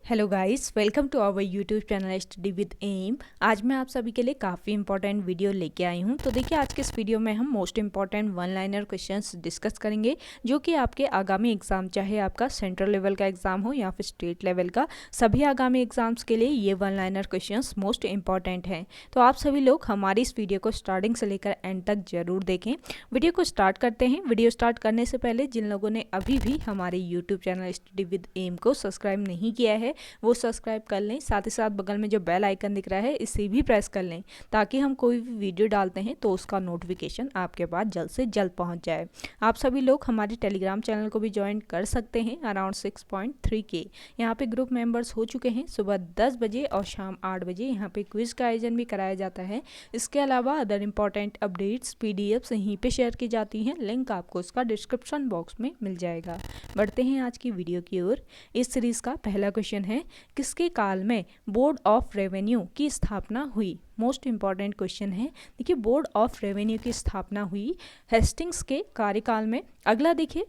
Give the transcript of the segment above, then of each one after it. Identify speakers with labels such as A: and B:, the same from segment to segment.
A: Hello guys, welcome to our YouTube channel study with M. आज मैं आप सभी के लिए काफ़ी इंपॉर्टेंट वीडियो लेके आई हूँ। तो देखिए, आज के इस वीडियो में हम most important one liner questions discuss करेंगे, जो कि आपके आगामी एग्जाम, चाहे आपका सेंट्रल लेवल का एग्जाम हो या फिर स्टेट लेवल का, सभी आगामी एग्जाम्स के लिए ये one liner questions most important हैं। तो आप सभी लोग हमारी इस वीडियो को स्टार्टिंग से लेकर एंड तक जरूर देखें। वीडियो को स्टार्ट करते हैं। वीडियो स्टार्ट करने से पहले जिन लोगों ने अभी भी हमारे YouTube channel study with M को सब्सक्राइब नहीं किया है, वो सब्सक्राइब कर लें। साथ ही साथ बगल में जो बेल आइकन दिख रहा है, इसे भी प्रेस कर लें, ताकि हम कोई भी वीडियो डालते हैं तो उसका नोटिफिकेशन आपके पास जल्द से जल्द पहुंच जाए। आप सभी लोग हमारे टेलीग्राम चैनल को भी ज्वाइन कर सकते हैं। अराउंड 6.3 के यहाँ पे ग्रुप मेंबर्स हो चुके हैं। सुबह 10 बजे और शाम 8 बजे यहाँ पे क्विज का आयोजन भी कराया जाता है। इसके अलावा अदर इंपॉर्टेंट अपडेट्स PDF यहीं पे शेयर की जाती हैं। लिंक आपको इसका डिस्क्रिप्शन बॉक्स में मिल जाएगा। बढ़ते हैं आज की वीडियो की ओर। इस सीरीज का पहला क्वेश्चन है, किसके काल में बोर्ड ऑफ रेवेन्यू की स्थापना हुई? मोस्ट इंपॉर्टेंट क्वेश्चन है। देखिए, बोर्ड ऑफ रेवेन्यू की स्थापना हुई हेस्टिंग्स के कार्यकाल में। अगला देखिए,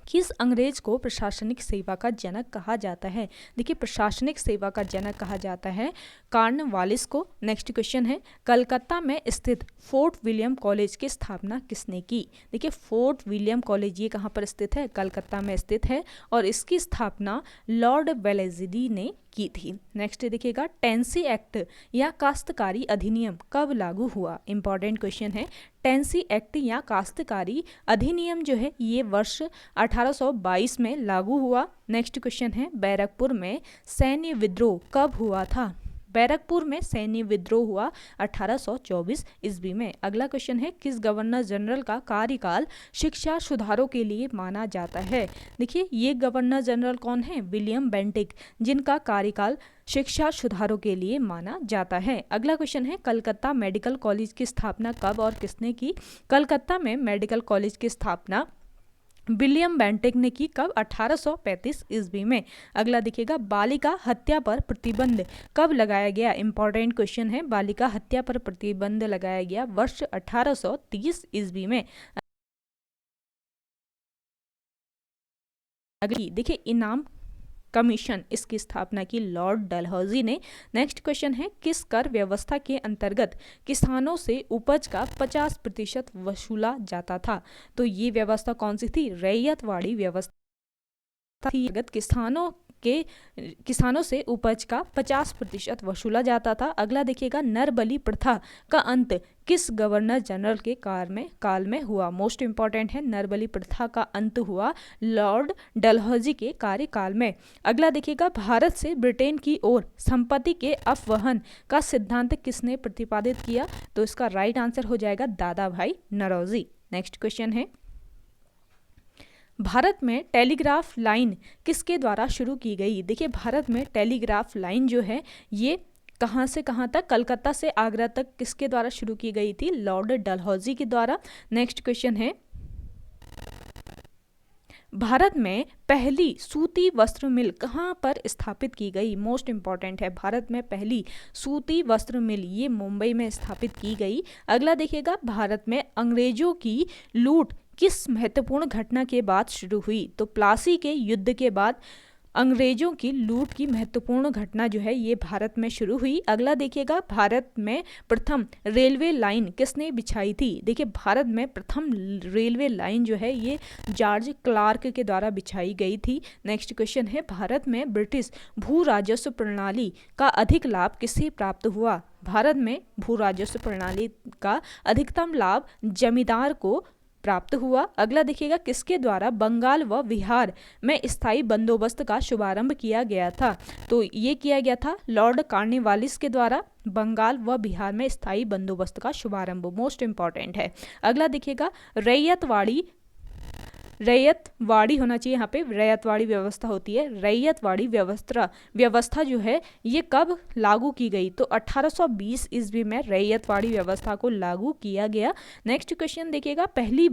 A: किस अंग्रेज को प्रशासनिक सेवा का जनक कहा जाता है? देखिए, प्रशासनिक सेवा का जनक कहा जाता है कॉर्नवालिस को। नेक्स्ट क्वेश्चन है, कलकत्ता में स्थित फोर्ट विलियम कॉलेज की स्थापना किसने की? देखिए, फोर्ट विलियम कॉलेज ये कहाँ पर स्थित है? कलकत्ता में स्थित है, और इसकी स्थापना लॉर्ड वेलेस्ली ने की थी। नेक्स्ट देखिएगा, टेंसी एक्ट या काश्तकारी अधिनियम कब लागू हुआ? इंपॉर्टेंट क्वेश्चन है। टेंसी एक्ट या काश्तकारी अधिनियम जो है ये वर्ष 1822 में लागू हुआ। नेक्स्ट क्वेश्चन है, बैरकपुर में सैन्य विद्रोह कब हुआ था? बैरकपुर में सैन्य विद्रोह हुआ 1824 ईस्वी में। अगला क्वेश्चन है, किस गवर्नर जनरल का कार्यकाल शिक्षा सुधारों के लिए माना जाता है? देखिए, ये गवर्नर जनरल कौन है? विलियम बेंटिक, जिनका कार्यकाल शिक्षा सुधारों के लिए माना जाता है। अगला क्वेश्चन है, कलकत्ता मेडिकल कॉलेज की स्थापना कब और किसने की? कलकत्ता में मेडिकल कॉलेज की स्थापना विलियम बेंटिक ने की। कब? 1835 ईस्वी में। अगला देखिएगा, बालिका हत्या पर प्रतिबंध कब लगाया गया? इंपॉर्टेंट क्वेश्चन है। बालिका हत्या पर प्रतिबंध लगाया गया वर्ष 1830 ईस्वी में। अगली देखिए, इनाम कमीशन, इसकी स्थापना की लॉर्ड डलहौजी ने। नेक्स्ट क्वेश्चन है, किस कर व्यवस्था के अंतर्गत किसानों से उपज का 50% वसूला जाता था? तो ये व्यवस्था कौन सी थी? रैयतवाड़ी व्यवस्था थी। किसानों से उपज का 50% वसूला जाता था। अगला देखिएगा, नरबली प्रथा का अंत किस गवर्नर जनरल के काल में हुआ? मोस्ट इंपॉर्टेंट है, नरबली प्रथा का अंत हुआ लॉर्ड डलहौजी के कार्यकाल में। अगला देखिएगा, भारत से ब्रिटेन की ओर संपत्ति के अपवहन का सिद्धांत किसने प्रतिपादित किया? तो इसका राइट आंसर हो जाएगा दादा भाई नौरोजी। नेक्स्ट क्वेश्चन है, भारत में टेलीग्राफ लाइन किसके द्वारा शुरू की गई? देखिए, भारत में टेलीग्राफ लाइन जो है ये कहाँ से कहाँ तक? कलकत्ता से आगरा तक किसके द्वारा शुरू की गई थी? लॉर्ड डलहौजी के द्वारा। नेक्स्ट क्वेश्चन है, भारत में पहली सूती वस्त्र मिल कहाँ पर स्थापित की गई? मोस्ट इंपॉर्टेंट है, भारत में पहली सूती वस्त्र मिल ये मुंबई में स्थापित की गई। अगला देखिएगा, भारत में अंग्रेजों की लूट किस महत्वपूर्ण घटना के बाद शुरू हुई? तो प्लासी के युद्ध के बाद अंग्रेजों की लूट की महत्वपूर्ण घटना जो है ये भारत में शुरू हुई। अगला देखिएगा, भारत में प्रथम रेलवे लाइन किसने बिछाई थी? देखिए, भारत में प्रथम रेलवे लाइन जो है ये जॉर्ज क्लार्क के द्वारा बिछाई गई थी। नेक्स्ट क्वेश्चन है, भारत में ब्रिटिश भू राजस्व प्रणाली का अधिक लाभ किसे प्राप्त हुआ? भारत में भू राजस्व प्रणाली का अधिकतम लाभ जमींदार को प्राप्त हुआ। अगला देखिएगा, किसके द्वारा बंगाल व बिहार में स्थायी बंदोबस्त का शुभारंभ किया गया था? तो ये किया गया था लॉर्ड कॉर्नवालिस के द्वारा। बंगाल व बिहार में स्थायी बंदोबस्त का शुभारंभ मोस्ट इंपॉर्टेंट है। अगला देखिएगा, रैयतवाड़ी होना चाहिए, यहाँ पे रैयतवाड़ी व्यवस्था होती है। रैयतवाड़ी व्यवस्था जो है ये कब लागू की गई? तो 1820 ईस्वी में रैयतवाड़ी व्यवस्था को लागू किया गया। नेक्स्ट क्वेश्चन देखिएगा, पहली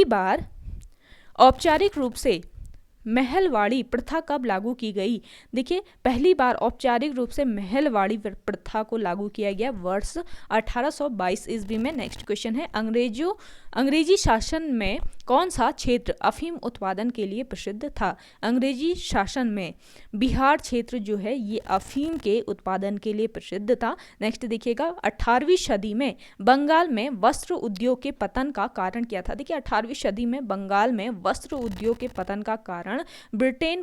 A: बार औपचारिक रूप से महलवाड़ी प्रथा कब लागू की गई? देखिए, पहली बार औपचारिक रूप से महलवाड़ी प्रथा को लागू किया गया वर्ष 1822 ईस्वी में। नेक्स्ट क्वेश्चन है, अंग्रेजी शासन में कौन सा क्षेत्र अफीम उत्पादन के लिए प्रसिद्ध था? अंग्रेजी शासन में बिहार क्षेत्र जो है ये अफीम के उत्पादन के लिए प्रसिद्ध था। नेक्स्ट देखिएगा, 18वीं सदी में बंगाल में वस्त्र उद्योग के पतन का कारण क्या था? देखिए, 18वीं सदी में बंगाल में वस्त्र उद्योग के पतन का कारण ब्रिटेन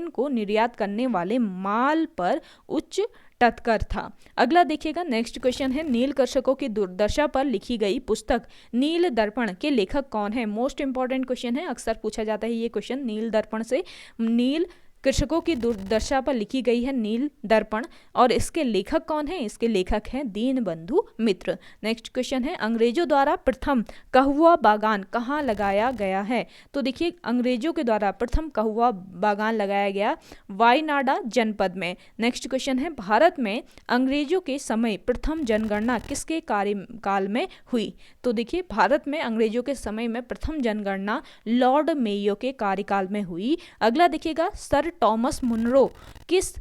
A: को निर्यात करने वाले माल पर उच्च टक्कर था। अगला देखिएगा, नेक्स्ट क्वेश्चन है, नील कृषकों की दुर्दशा पर लिखी गई पुस्तक नील दर्पण के लेखक कौन है? मोस्ट इंपॉर्टेंट क्वेश्चन है, अक्सर पूछा जाता है ये क्वेश्चन। नील दर्पण से नील कृषकों की दुर्दशा पर लिखी गई है नील दर्पण, और इसके लेखक कौन है? इसके लेखक हैं दीनबंधु मित्र। नेक्स्ट क्वेश्चन है, अंग्रेजों द्वारा प्रथम कहुआ बागान कहाँ लगाया गया है? तो देखिए, अंग्रेजों के द्वारा प्रथम कहुआ बागान लगाया गया वायनाडा जनपद में। नेक्स्ट क्वेश्चन है, भारत में अंग्रेजों के समय प्रथम जनगणना किसके कार्यकाल में हुई? तो देखिए, भारत में अंग्रेजों के समय में प्रथम जनगणना लॉर्ड मेयो के कार्यकाल में हुई। अगला देखिएगा, सर टॉमस मुनरो किस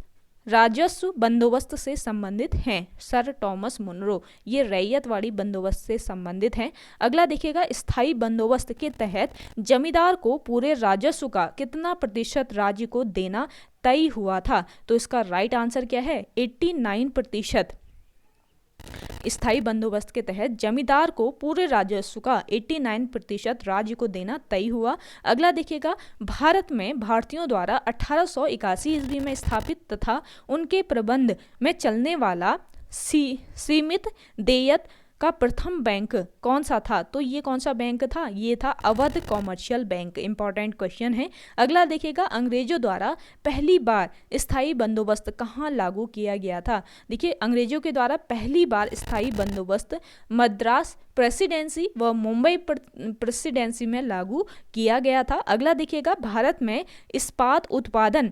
A: राजस्व बंदोबस्त से संबंधित हैं? सर टॉमस मुनरो ये रैयतवाड़ी बंदोबस्त से संबंधित हैं। अगला देखिएगा, स्थायी बंदोबस्त के तहत जमींदार को पूरे राजस्व का कितना प्रतिशत राज्य को देना तय हुआ था? तो इसका राइट आंसर क्या है? 89%। स्थायी बंदोबस्त के तहत जमींदार को पूरे राजस्व का 89% राज्य को देना तय हुआ। अगला देखिएगा, भारत में भारतीयों द्वारा 1881 ईस्वी में स्थापित तथा उनके प्रबंध में चलने वाला सीमित देयत का प्रथम बैंक कौन सा था? तो ये कौन सा बैंक था? ये था Awadh commercial bank. Important question है। अगला देखिएगा, अंग्रेजों द्वारा पहली बार स्थायी बंदोबस्त कहाँ लागू किया गया था? देखिए, अंग्रेजों के द्वारा पहली बार स्थायी बंदोबस्त मद्रास प्रेसिडेंसी व मुंबई प्रेसिडेंसी में लागू किया गया था। अगला देखिएगा, भारत में इस्पात उत्पादन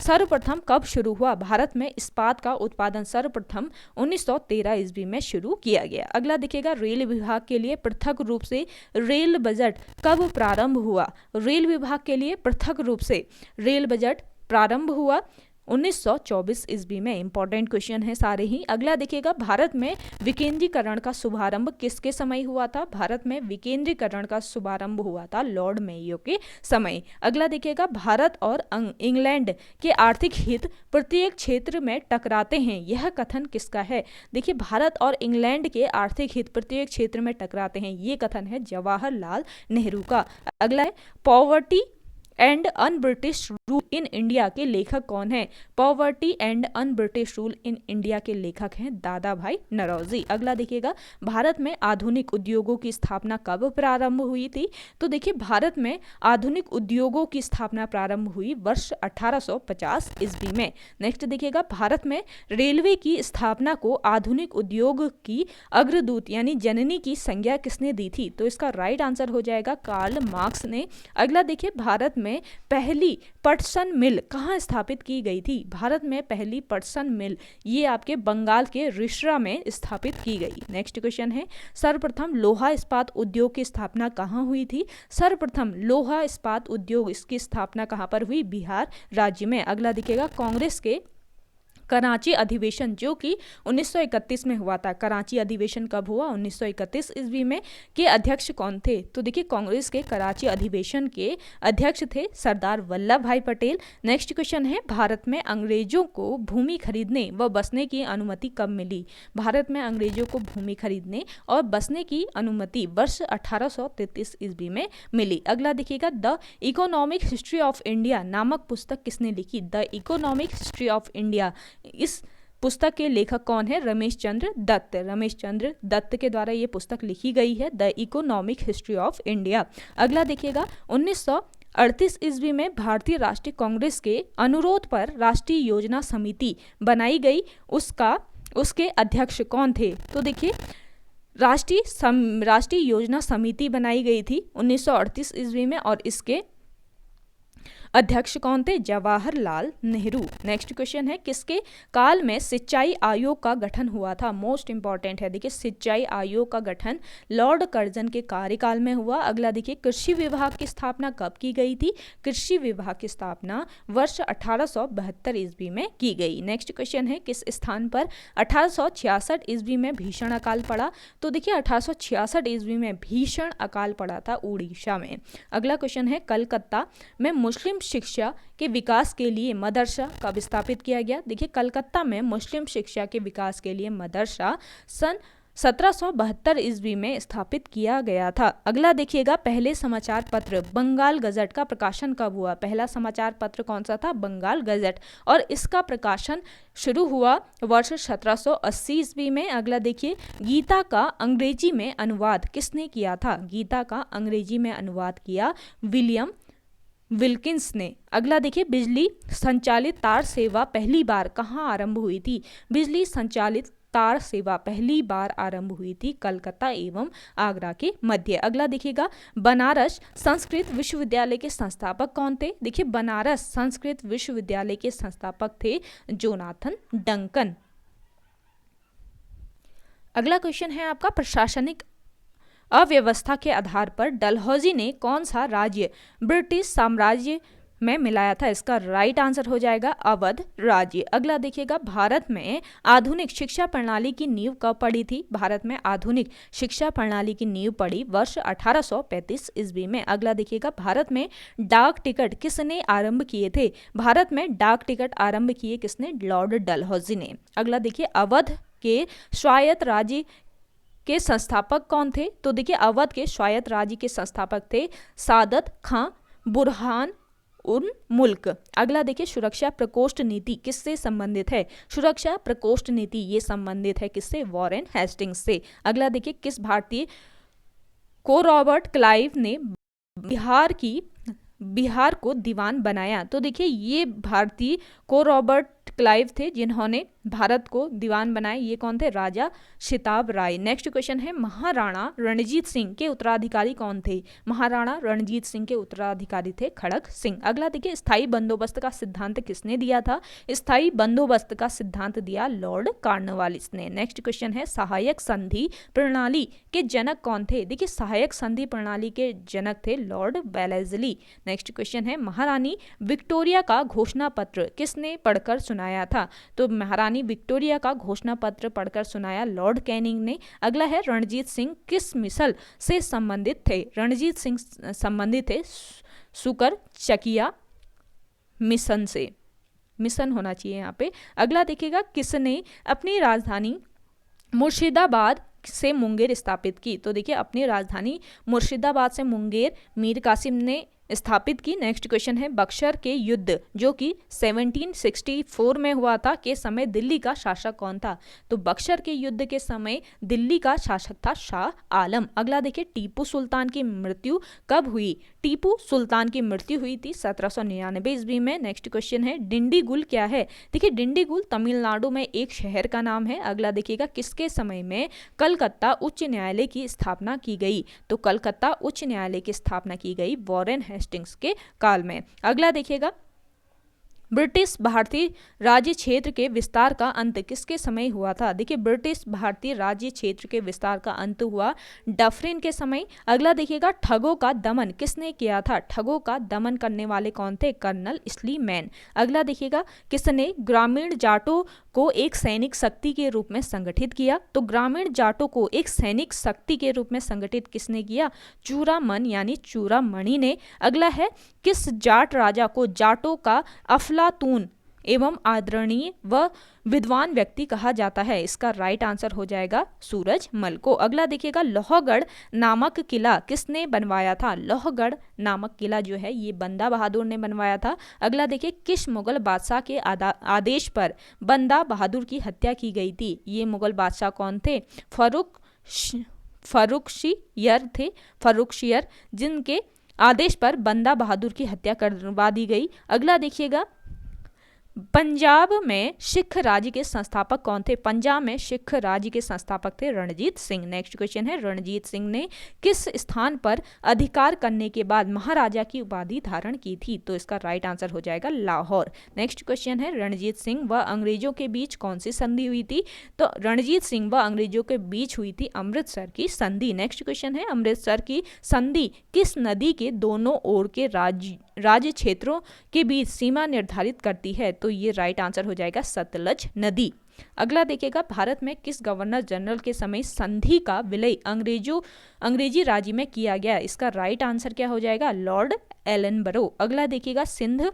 A: सर्वप्रथम कब शुरू हुआ? भारत में इस्पात का उत्पादन सर्वप्रथम 1913 ईस्वी में शुरू किया गया। अगला देखिएगा, रेल विभाग के लिए पृथक रूप से रेल बजट कब प्रारंभ हुआ? रेल विभाग के लिए पृथक रूप से रेल बजट प्रारंभ हुआ 1924 ईस्वी में। इंपॉर्टेंट क्वेश्चन है सारे ही। अगला देखिएगा, भारत में विकेंद्रीकरण का शुभारंभ किसके समय हुआ था? भारत में विकेंद्रीकरण का शुभारंभ हुआ था लॉर्ड मेयो के समय। अगला देखिएगा, भारत और इंग्लैंड के आर्थिक हित प्रत्येक क्षेत्र में टकराते हैं, यह कथन किसका है? देखिए, भारत और इंग्लैंड के आर्थिक हित प्रत्येक क्षेत्र में टकराते हैं, ये कथन है जवाहरलाल नेहरू का। अगला है, poverty and un British rule in India के लेखक कौन है? Poverty and un British rule in India के लेखक हैं दादा भाई नौरोजी। अगला देखिएगा, भारत में आधुनिक उद्योगों की स्थापना कब प्रारंभ हुई थी? तो देखिए, भारत में आधुनिक उद्योगों की स्थापना प्रारंभ हुई वर्ष 1850 ईस्वी में। नेक्स्ट देखिएगा, भारत में रेलवे की स्थापना को आधुनिक उद्योग की अग्रदूत यानी जननी की संज्ञा किसने दी थी? तो इसका राइट आंसर हो जाएगा कार्ल मार्क्स ने। अगला देखिए, भारत में पहली पटसन मिल कहाँ स्थापित की गई थी? भारत में पहली पटसन मिल ये आपके बंगाल के रिश्रा में स्थापित की गई। नेक्स्ट क्वेश्चन है, सर्वप्रथम लोहा इस्पात उद्योग की स्थापना कहाँ हुई थी? सर्वप्रथम लोहा इस्पात उद्योग इसकी स्थापना कहाँ पर हुई? बिहार राज्य में। अगला दिखेगा, कांग्रेस के कराची अधिवेशन जो कि 1931 में हुआ था। कराची अधिवेशन कब हुआ? 1931 ईस्वी में। के अध्यक्ष कौन थे? तो देखिए, कांग्रेस के कराची अधिवेशन के अध्यक्ष थे सरदार वल्लभ भाई पटेल। नेक्स्ट क्वेश्चन है, भारत में अंग्रेजों को भूमि खरीदने व बसने की अनुमति कब मिली? भारत में अंग्रेजों को भूमि खरीदने और बसने की अनुमति वर्ष 1833 ईस्वी में मिली। अगला देखिएगा, the economic history of India नामक पुस्तक किसने लिखी? The economic history of India, इस पुस्तक के लेखक कौन है? रमेश चंद्र दत्त। रमेश चंद्र दत्त के द्वारा ये पुस्तक लिखी गई है, the economic history of India. अगला देखिएगा, 1938 ईस्वी में भारतीय राष्ट्रीय कांग्रेस के अनुरोध पर राष्ट्रीय योजना समिति बनाई गई, उसके अध्यक्ष कौन थे? तो देखिए, राष्ट्रीय योजना समिति बनाई गई थी 1938 ईस्वी में और इसके अध्यक्ष कौन थे? जवाहरलाल नेहरू। नेक्स्ट क्वेश्चन है किसके काल में सिंचाई आयोग का गठन हुआ था? मोस्ट इंपॉर्टेंट है, देखिए सिंचाई आयोग का गठन लॉर्ड कर्जन के कार्यकाल में हुआ। अगला देखिए कृषि विभाग की स्थापना कब की गई थी? कृषि विभाग की स्थापना वर्ष 1872 ईस्वी में की गई। नेक्स्ट क्वेश्चन है किस स्थान पर 1866 ईस्वी में भीषण अकाल पड़ा? तो देखिए 1866 ईस्वी में भीषण अकाल पड़ा था उड़ीसा में। अगला क्वेश्चन है कलकत्ता में मुस्लिम शिक्षा के विकास के लिए मदरसा कब स्थापित किया गया? देखिए कलकत्ता में मुस्लिम शिक्षा के विकास के लिए मदरसा सन 1772 ईस्वी में स्थापित किया गया था। अगला देखिएगा पहले समाचार पत्र बंगाल गजट का प्रकाशन कब हुआ? पहला समाचार पत्र कौन सा था? बंगाल गजट, और इसका प्रकाशन शुरू हुआ वर्ष 1780 ईस्वी में। अगला देखिए गीता का अंग्रेजी में अनुवाद किसने किया था? गीता का अंग्रेजी में अनुवाद किया विलियम विल्किंस ने। अगला देखिए बिजली संचालित तार सेवा पहली बार कहाँ आरंभ हुई थी? बिजली संचालित तार सेवा पहली बार आरंभ हुई थी कलकत्ता एवं आगरा के मध्य। अगला देखिएगा बनारस संस्कृत विश्वविद्यालय के संस्थापक कौन थे? देखिए बनारस संस्कृत विश्वविद्यालय के संस्थापक थे जोनाथन डंकन। अगला क्वेश्चन है आपका प्रशासनिक अव्यवस्था के आधार पर डलहौजी ने कौन सा राज्य ब्रिटिश साम्राज्य में मिलाया था? इसका राइट आंसर हो जाएगा अवध राज्य। अगला देखिएगा भारत में आधुनिक शिक्षा प्रणाली की नींव कब पड़ी थी? भारत में आधुनिक शिक्षा प्रणाली की नींव पड़ी वर्ष 1835 ईस्वी में। अगला देखिएगा भारत में डाक टिकट किसने आरंभ किए थे? भारत में डाक टिकट आरंभ किए किसने? लॉर्ड डलहौजी ने। अगला देखिए अवध के स्वायत्त राज्य के संस्थापक कौन थे? तो देखिए अवध के स्वायत्त राज्य के संस्थापक थे सादत खां बुरहान उन मुल्क। अगला देखिए सुरक्षा प्रकोष्ठ नीति किससे संबंधित है? सुरक्षा प्रकोष्ठ नीति ये संबंधित है किससे? वॉरेन हेस्टिंग्स से। अगला देखिए किस भारतीय को रॉबर्ट क्लाइव ने बिहार को दीवान बनाया? तो देखिए ये भारतीय को रॉबर्ट क्लाइव थे जिन्होंने भारत को दीवान बनाए। ये कौन थे? राजा शिताब राय। नेक्स्ट क्वेश्चन है महाराणा रणजीत सिंह के उत्तराधिकारी कौन थे? महाराणा रणजीत सिंह के उत्तराधिकारी थे खड़क सिंह। अगला देखिए स्थायी बंदोबस्त का सिद्धांत किसने दिया था? स्थायी बंदोबस्त का सिद्धांत दिया लॉर्ड कॉर्नवालिस ने। नेक्स्ट क्वेश्चन है सहायक संधि प्रणाली के जनक कौन थे? देखिए सहायक संधि प्रणाली के जनक थे लॉर्ड वेलेस्ली। नेक्स्ट क्वेश्चन है महारानी विक्टोरिया का घोषणा पत्र किसने पढ़कर सुनाया था? तो महारानी विक्टोरिया का घोषणा पत्र पढ़कर सुनाया लॉर्ड कैनिंग ने। अगला है रणजीत सिंह किस मिसल से संबंधित थे? रणजीत सिंह संबंधित थे सुकर चकिया मिशन से। मिशन होना चाहिए यहाँ पे। अगला देखिएगा किसने अपनी राजधानी मुर्शिदाबाद से मुंगेर स्थापित की? तो देखिए अपनी राजधानी मुर्शिदाबाद से मुंगेर मीर कासिम ने स्थापित की। नेक्स्ट क्वेश्चन है बक्सर के युद्ध जो कि 1764 में हुआ था के समय दिल्ली का शासक कौन था? तो बक्सर के युद्ध के समय दिल्ली का शासक था शाह आलम। अगला देखिए टीपू सुल्तान की मृत्यु कब हुई? टीपू सुल्तान की मृत्यु हुई थी 1799 ईस्वी में। नेक्स्ट क्वेश्चन है डिंडीगुल क्या है? देखिए डिंडीगुल तमिलनाडु में एक शहर का नाम है। अगला देखिएगा किसके समय में कलकत्ता उच्च न्यायालय की स्थापना की गई? तो कलकत्ता उच्च न्यायालय की स्थापना की गई वॉरेन हेस्टिंग्स के काल में। अगला देखिएगा ब्रिटिश भारतीय राज्य क्षेत्र के विस्तार का अंत किसके समय हुआ था? देखिए ब्रिटिश भारतीय राज्य क्षेत्र के विस्तार का अंत हुआ डफरिन के समय। अगला देखिएगा ठगों का दमन किसने किया था? ठगों का दमन करने वाले कौन थे? Colonel Sleeman. अगला देखिएगा किसने ग्रामीण जाटों को एक सैनिक शक्ति के रूप में संगठित किया? तो ग्रामीण जाटों को एक सैनिक शक्ति के रूप में संगठित किसने किया? चूड़ामन यानी चूड़ामणि ने। अगला है किस जाट राजा को जाटों का अफलातून एवं आदरणीय व विद्वान व्यक्ति कहा जाता है? इसका राइट आंसर हो जाएगा सूरजमल को। अगला देखिएगा लोहगढ़ नामक किला किसने बनवाया था? लोहगढ़ नामक किला जो है ये बंदा बहादुर ने बनवाया था। अगला देखिए किस मुगल बादशाह के आदेश पर बंदा बहादुर की हत्या की गई थी? ये मुगल बादशाह कौन थे? फर्रुखशियर थे। फर्रुखशियर जिनके आदेश पर बंदा बहादुर की हत्या करवा दी गई। अगला देखिएगा पंजाब में सिख राज्य के संस्थापक कौन थे? पंजाब में सिख राज्य के संस्थापक थे रणजीत सिंह। नेक्स्ट क्वेश्चन है, रणजीत सिंह ने किस स्थान पर अधिकार करने के बाद महाराजा की उपाधि धारण की थी? तो इसका राइट आंसर हो जाएगा लाहौर। नेक्स्ट क्वेश्चन है, रणजीत सिंह व अंग्रेजों के बीच कौन सी संधि हुई थी? तो रणजीत सिंह व अंग्रेजों के बीच हुई थी अमृतसर की संधि। नेक्स्ट क्वेश्चन है, अमृतसर की संधि किस नदी के दोनों ओर के राज्य क्षेत्रों के बीच सीमा निर्धारित करती है? तो ये राइट आंसर हो जाएगा सतलज नदी। अगला देखिएगा, भारत में किस गवर्नर जनरल के समय संधि का विलय अंग्रेजी राज्य में किया गया? इसका राइट आंसर क्या हो जाएगा? Lord Ellenborough. अगला देखिएगा, सिंध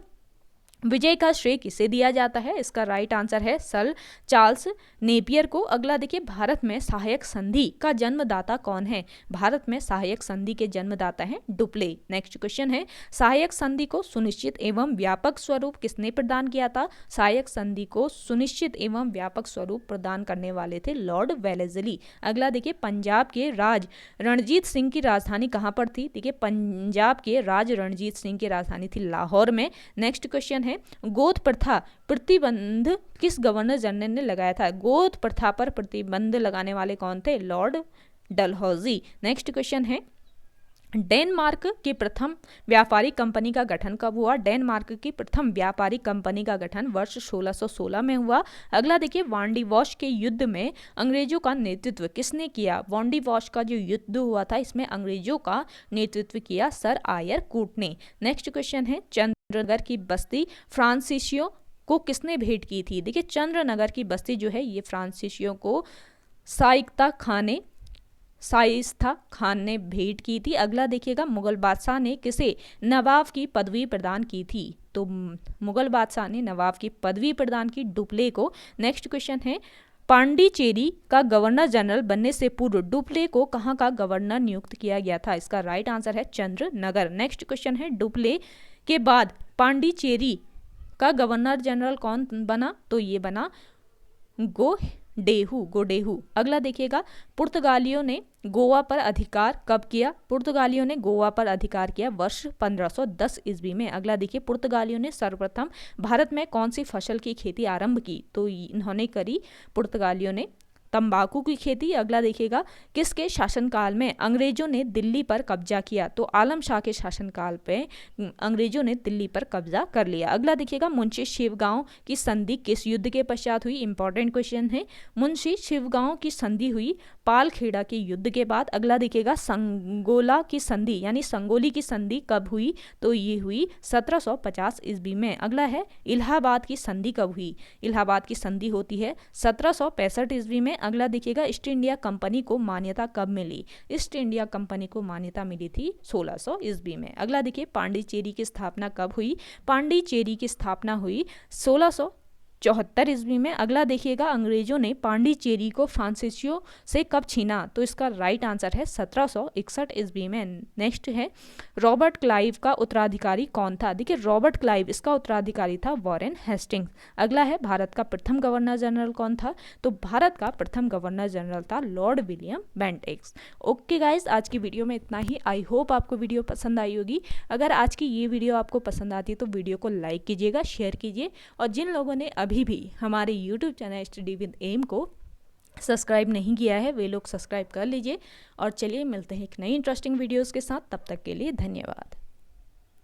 A: विजय का श्रेय किसे दिया जाता है? इसका राइट आंसर है सर चार्ल्स नेपियर को। अगला देखिए, भारत में सहायक संधि का जन्मदाता कौन है? भारत में सहायक संधि के जन्मदाता हैं डुप्ले। नेक्स्ट क्वेश्चन है, सहायक संधि को सुनिश्चित एवं व्यापक स्वरूप किसने प्रदान किया था? सहायक संधि को सुनिश्चित एवं व्यापक स्वरूप प्रदान करने वाले थे लॉर्ड वेलेस्ली। अगला देखिए, पंजाब के राज रणजीत सिंह की राजधानी कहाँ पर थी? देखिए, पंजाब के राज रणजीत सिंह की राजधानी थी लाहौर में। नेक्स्ट क्वेश्चन है, गोद प्रथा प्रतिबंध किस गवर्नर जनरल ने लगाया था? गोद प्रथा पर प्रतिबंध लगाने वाले कौन थे? लॉर्ड डलहौजी। नेक्स्ट क्वेश्चन है, डेनमार्क की प्रथम व्यापारिक कंपनी का गठन कब हुआ? डेनमार्क की प्रथम व्यापारिक कंपनी का गठन वर्ष 1616 में हुआ। अगला देखिए, वांडीवॉश के युद्ध में अंग्रेजों का नेतृत्व किसने किया? वांडीवॉश का जो युद्ध हुआ था इसमें अंग्रेजों का नेतृत्व किया सर आयर कूट ने। नेक्स्ट क्वेश्चन है, चंद्रनगर की बस्ती फ्रांसीसियों को किसने भेंट की थी? देखिए, चंद्रनगर की बस्ती जो है ये फ्रांसीसियों को शाइस्ता खान ने भेंट की थी। अगला देखिएगा, मुगल बादशाह ने किसे नवाब की पदवी प्रदान की थी? तो मुगल बादशाह ने नवाब की पदवी प्रदान की डुप्ले को। नेक्स्ट क्वेश्चन है, पांडिचेरी का गवर्नर जनरल बनने से पूर्व डुप्ले को कहाँ का गवर्नर नियुक्त किया गया था? इसका राइट आंसर है चंद्रनगर। नेक्स्ट क्वेश्चन है, डुप्ले के बाद पांडिचेरी का गवर्नर जनरल कौन बना? तो ये बना गोडेहू। अगला देखिएगा, पुर्तगालियों ने गोवा पर अधिकार कब किया? पुर्तगालियों ने गोवा पर अधिकार किया वर्ष 1510 ईस्वी में। अगला देखिए, पुर्तगालियों ने सर्वप्रथम भारत में कौन सी फसल की खेती आरंभ की? तो इन्होंने करी पुर्तगालियों ने तंबाकू की खेती। अगला देखिएगा, किसके शासनकाल में अंग्रेजों ने दिल्ली पर कब्जा किया? तो आलम शाह के शासनकाल पे अंग्रेजों ने दिल्ली पर कब्जा कर लिया। अगला देखिएगा, मुंशी शिवगांव की संधि किस युद्ध के पश्चात हुई? इंपॉर्टेंट क्वेश्चन है। मुंशी शिवगांव की संधि हुई पालखेड़ा के युद्ध के बाद। अगला देखिएगा, संगोला की संधि यानी संगोली की संधि कब हुई? तो ये हुई 1750 ईस्वी में। अगला है, इलाहाबाद की संधि कब हुई? इलाहाबाद की संधि होती है 1765 ईस्वी में। अगला देखिएगा, ईस्ट इंडिया कंपनी को मान्यता कब मिली? ईस्ट इंडिया कंपनी को मान्यता मिली थी 1600 ईस्वी में। अगला देखिए, पांडिचेरी की स्थापना कब हुई? पांडिचेरी की स्थापना हुई 1674 ईस्वी में। अगला देखिएगा, अंग्रेजों ने पांडिचेरी को फ्रांसीसियों से कब छीना? तो इसका राइट आंसर है 1761 ईस्वी में। नेक्स्ट है, रॉबर्ट क्लाइव का उत्तराधिकारी कौन था? देखिए, रॉबर्ट क्लाइव इसका उत्तराधिकारी था वॉरेन हेस्टिंग्स। अगला है, भारत का प्रथम गवर्नर जनरल कौन था? तो भारत का प्रथम गवर्नर जनरल था लॉर्ड विलियम बेंटिक्स। ओके गाइज, आज की वीडियो में इतना ही। आई होप आपको वीडियो पसंद आई होगी। अगर आज की ये वीडियो आपको पसंद आती है तो वीडियो को लाइक कीजिएगा, शेयर कीजिए, और जिन लोगों ने अभी भी हमारे YouTube channel study with M को सब्सक्राइब नहीं किया है वे लोग सब्सक्राइब कर लीजिए। और चलिए मिलते हैं एक नई इंटरेस्टिंग वीडियोस के साथ, तब तक के लिए धन्यवाद।